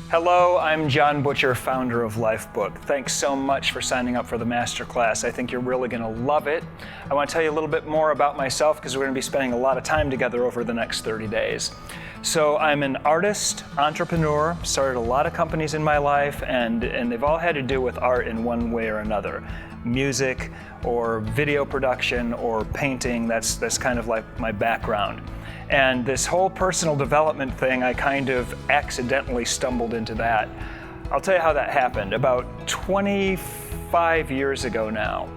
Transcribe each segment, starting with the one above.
Hello, I'm Jon Butcher, founder of Lifebook. Thanks so much for signing up for the masterclass. I think you're really going to love it. I want to tell you a little bit more about myself because we're going to be spending a lot of time together over the next 30 days. So I'm an artist, entrepreneur, started a lot of companies in my life, and they've all had to do with art in one way or another. Music or video production or painting, that's kind of like my background. And this whole personal development thing, I kind of accidentally stumbled into that. I'll tell you how that happened. About 25 years ago now,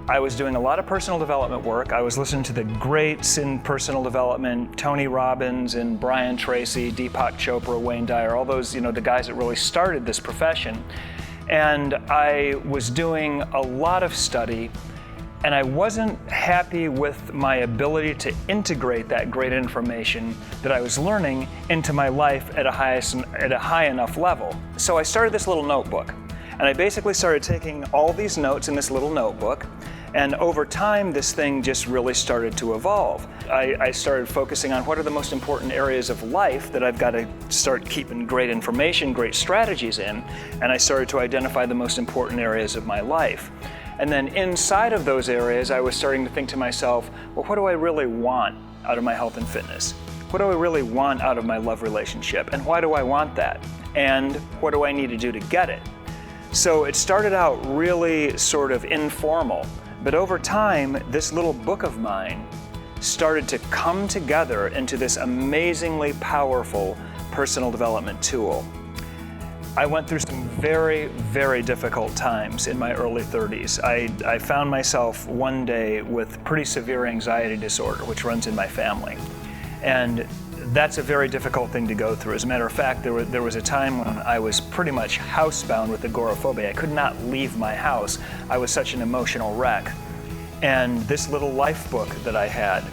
I was doing a lot of personal development work. I was listening to the greats in personal development, Tony Robbins and Brian Tracy, Deepak Chopra, Wayne Dyer, all those, the guys that really started this profession. And I was doing a lot of study, and I wasn't happy with my ability to integrate that great information that I was learning into my life at a high enough level. So I started this little notebook, and I basically started taking all these notes in this little notebook, and over time this thing just really started to evolve. I started focusing on what are the most important areas of life that I've got to start keeping great information, great strategies in, and I started to identify the most important areas of my life. And then inside of those areas, I was starting to think to myself, well, what do I really want out of my health and fitness? What do I really want out of my love relationship? And why do I want that? And what do I need to do to get it? So it started out really sort of informal, but over time, this little book of mine started to come together into this amazingly powerful personal development tool. I went through some very, very difficult times in my early 30s. I found myself one day with pretty severe anxiety disorder, which runs in my family. And that's a very difficult thing to go through. As a matter of fact, there was a time when I was pretty much housebound with agoraphobia. I could not leave my house. I was such an emotional wreck. And this little life book that I had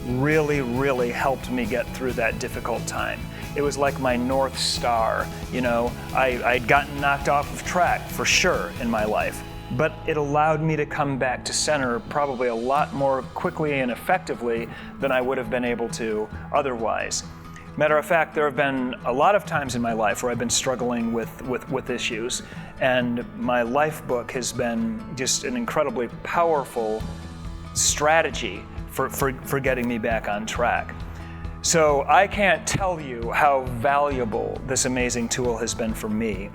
really, really helped me get through that difficult time. It was like my North Star. I'd gotten knocked off of track for sure in my life, but it allowed me to come back to center probably a lot more quickly and effectively than I would have been able to otherwise. Matter of fact, there have been a lot of times in my life where I've been struggling with issues, and my life book has been just an incredibly powerful strategy for getting me back on track. So I can't tell you how valuable this amazing tool has been for me,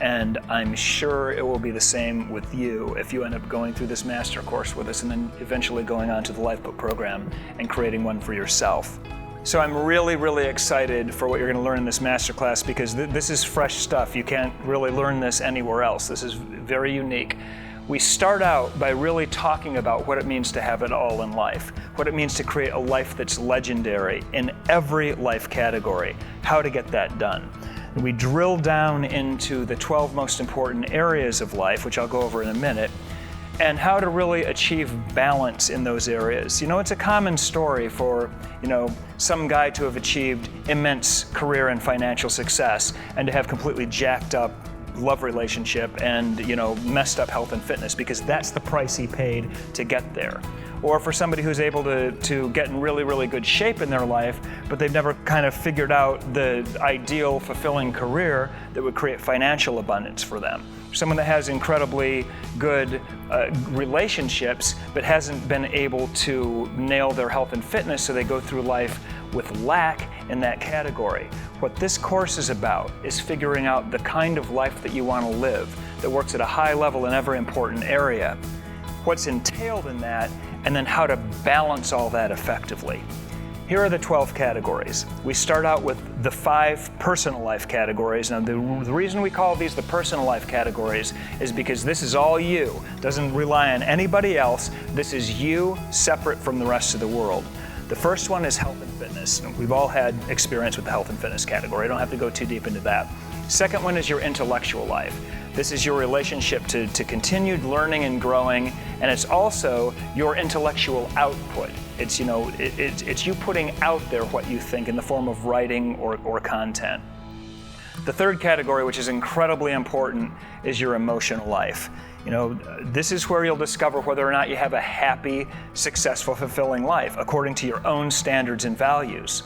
and I'm sure it will be the same with you if you end up going through this master course with us and then eventually going on to the Lifebook program and creating one for yourself. So I'm really, really excited for what you're going to learn in this masterclass because this is fresh stuff. You can't really learn this anywhere else. This is very unique. We start out by really talking about what it means to have it all in life, what it means to create a life that's legendary in every life category, how to get that done. We drill down into the 12 most important areas of life, which I'll go over in a minute, and how to really achieve balance in those areas. It's a common story for, some guy to have achieved immense career and financial success and to have completely jacked up love relationship and messed up health and fitness, because that's the price he paid to get there. Or for somebody who's able to get in really, really good shape in their life, but they've never kind of figured out the ideal, fulfilling career that would create financial abundance for them. Someone that has incredibly good relationships, but hasn't been able to nail their health and fitness, so they go through life with lack in that category. What this course is about is figuring out the kind of life that you want to live that works at a high level in every important area, what's entailed in that, and then how to balance all that effectively. Here are the 12 categories. We start out with the 5 personal life categories. Now, the reason we call these the personal life categories is because this is all you. It doesn't rely on anybody else. This is you separate from the rest of the world. The first one is health and fitness. We've all had experience with the health and fitness category. I don't have to go too deep into that. Second one is your intellectual life. This is your relationship to continued learning and growing, and it's also your intellectual output. It's it's you putting out there what you think in the form of writing or content. The third category, which is incredibly important, is your emotional life. This is where you'll discover whether or not you have a happy, successful, fulfilling life according to your own standards and values.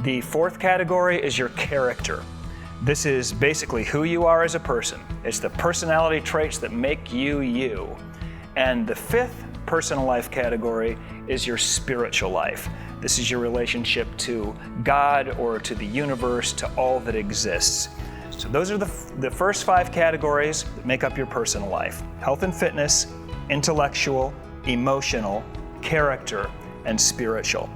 The fourth category is your character. This is basically who you are as a person. It's the personality traits that make you you. And the fifth personal life category is your spiritual life. This is your relationship to God or to the universe, to all that exists. So those are the first 5 categories that make up your personal life: health and fitness, intellectual, emotional, character, and spiritual.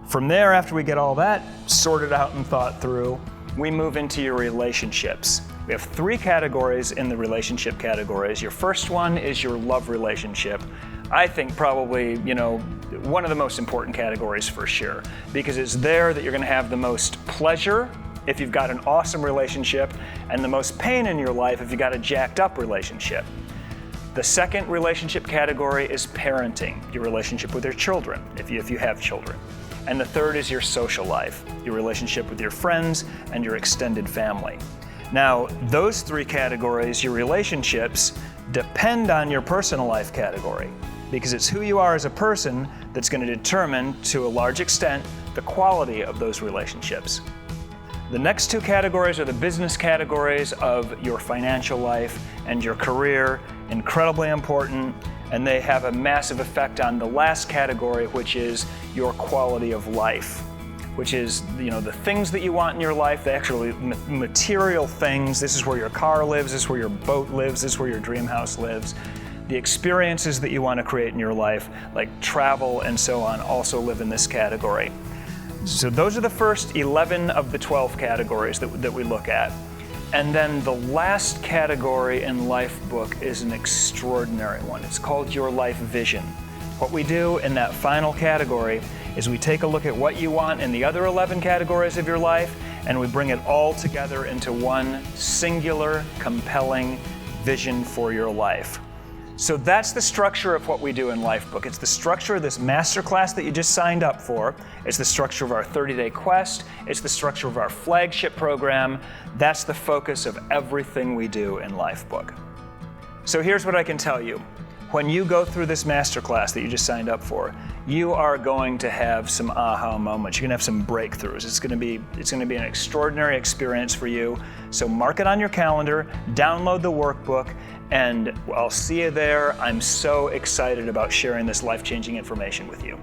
From there, after we get all that sorted out and thought through, we move into your relationships. We have 3 categories in the relationship categories. Your first one is your love relationship. I think probably, one of the most important categories for sure, because it's there that you're going to have the most pleasure if you've got an awesome relationship, and the most pain in your life if you've got a jacked up relationship. The second relationship category is parenting, your relationship with your children, if you have children. And the third is your social life, your relationship with your friends and your extended family. Now, those 3 categories, your relationships, depend on your personal life category, because it's who you are as a person that's going to determine, to a large extent, the quality of those relationships. The next 2 categories are the business categories of your financial life and your career, incredibly important, and they have a massive effect on the last category, which is your quality of life, which is the things that you want in your life, the actual material things. This is where your car lives, this is where your boat lives, this is where your dream house lives. The experiences that you want to create in your life, like travel and so on, also live in this category. So those are the first 11 of the 12 categories that we look at. And then the last category in Lifebook is an extraordinary one. It's called your life vision. What we do in that final category is we take a look at what you want in the other 11 categories of your life, and we bring it all together into one singular, compelling vision for your life. So that's the structure of what we do in Lifebook. It's the structure of this masterclass that you just signed up for. It's the structure of our 30-day quest. It's the structure of our flagship program. That's the focus of everything we do in Lifebook. So here's what I can tell you. When you go through this masterclass that you just signed up for, you are going to have some aha moments. You're going to have some breakthroughs. It's going to be an extraordinary experience for you. So mark it on your calendar, download the workbook, and I'll see you there. I'm so excited about sharing this life-changing information with you.